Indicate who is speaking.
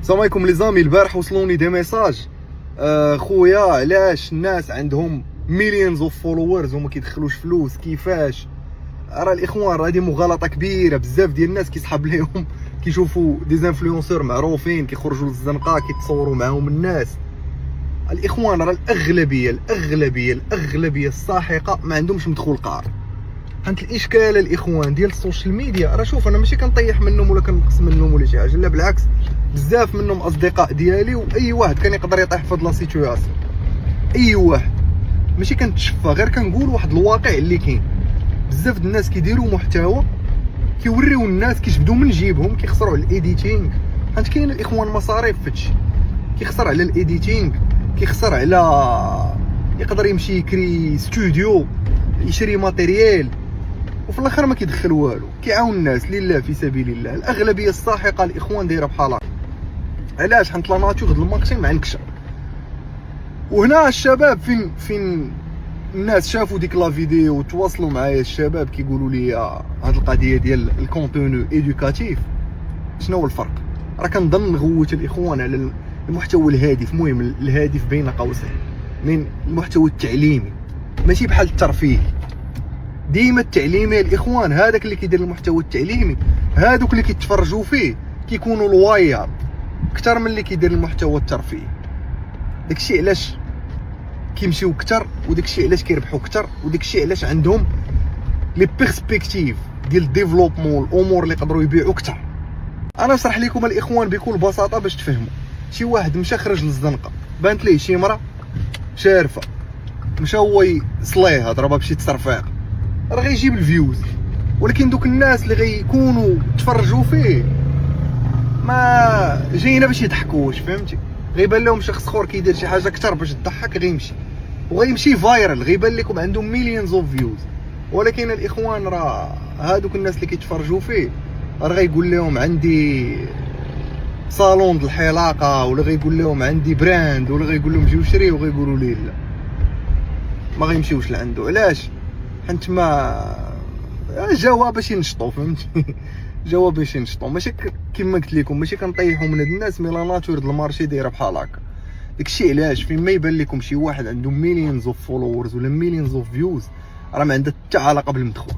Speaker 1: السلام عليكم لي زامي. البارح وصلوني دي ميساج خويا علاش الناس عندهم مليونز اوف فولورز وما كيدخلوش فلوس كيفاش. راه الاخوان هذه مغالطه كبيره. بزاف ديال الناس كيسحب ليهم كيشوفوا ديزانفلونسور معروفين كيخرجوا للزنقه كيتصوروا معاهم الناس. الاخوان راه الاغلبيه الساحقه ما عندهمش مدخول قار. حنت الاشكال الاخوان ديال السوشيال ميديا راه شوف انا ماشي كنطيح منهم ولا كنقص منهم ولا شي حاجه، لا بالعكس بزاف منهم اصدقاء ديالي واي واحد كان يقدر يطيح في هاد لا سيتوياسيون. اي واحد ماشي كنتشفى، غير كنقول واحد الواقع اللي كاين. بزاف د الناس كيديروا محتوى كيوريو الناس كيجبدوا من جيبهم كيخسروا على الايديتينغ. حيت كاين الاخوان مصاريف فهادشي، كيخسر على الايديتينغ، كيخسر على يقدر يمشي يكري ستوديو يشري ماتيريال وفي الاخر ما كيدخل والو. كيعاون الناس لله في سبيل الله. الاغلبيه الساحقه الاخوان دايره بحال هكا. علاش؟ حيت لا ناتور د الماركتينغ معنكشه. وهنا الشباب فين الناس شافوا ديك لا فيديو وتواصلوا معايا الشباب كيقولوا لي هاد القضيه ديال الكونتوني ايدوكاتيف شنو هو الفرق. راه كنظن غوت الاخوان على المحتوى الهادف. المهم الهادف بين قوسين من المحتوى التعليمي ماشي بحال الترفيهي. ديما التعليمي الاخوان هذاك اللي كيدير المحتوى التعليمي هادوك اللي كيتفرجوا فيه كيكونوا لوايال اكثر من اللي كيدير المحتوى الترفيهي. داكشي علاش كيمشيو اكثر، وداكشي علاش كيربحوا اكثر، وداكشي علاش عندهم لي بيرسبكتيف ديال الديفلوبمون والامور اللي يقدروا يبيعوا اكثر. انا نشرح لكم الاخوان بكل بساطه باش تفهموا. شي واحد مشى خرج للزنقه بانت ليه شي مرا شارفه، مشى هو يصليها ضربها بشي تصرفيق، راه غيجيب الفيوز. ولكن دوك الناس اللي غيكونوا تفرجوا فيه ما جايين باش يضحكوش، فهمتي؟ غيبان لهم شخص اخر كيدير شي حاجه اكثر باش تضحك غيمشي وغيمشي فايرال، غيبان لكم عندهم مليونز اوف فيوز. ولكن الاخوان راه هادوك الناس اللي كيتفرجوا فيه راه غيقول لهم عندي صالون د الحلاقه، ولا غيقول لهم عندي براند، ولا غيقول لهم جيو شريو، وغيقولوا ليه لا ما غيمشيوش لعنده. علاش؟ حيت ما جاوا باش ينشطوا، فهمتي؟ جاوا باش ينشطوا. ماشي كما قلت لكم ماشي كنطيحوا من هاد الناس، مي لا ناتور د المارشي دايره بحال هكا. داكشي علاش فين ما يبان لكم شي واحد عنده مليونز اوف فولورز ولا مليونز اوف فيوز راه ما عندها حتى علاقه بالمدخول.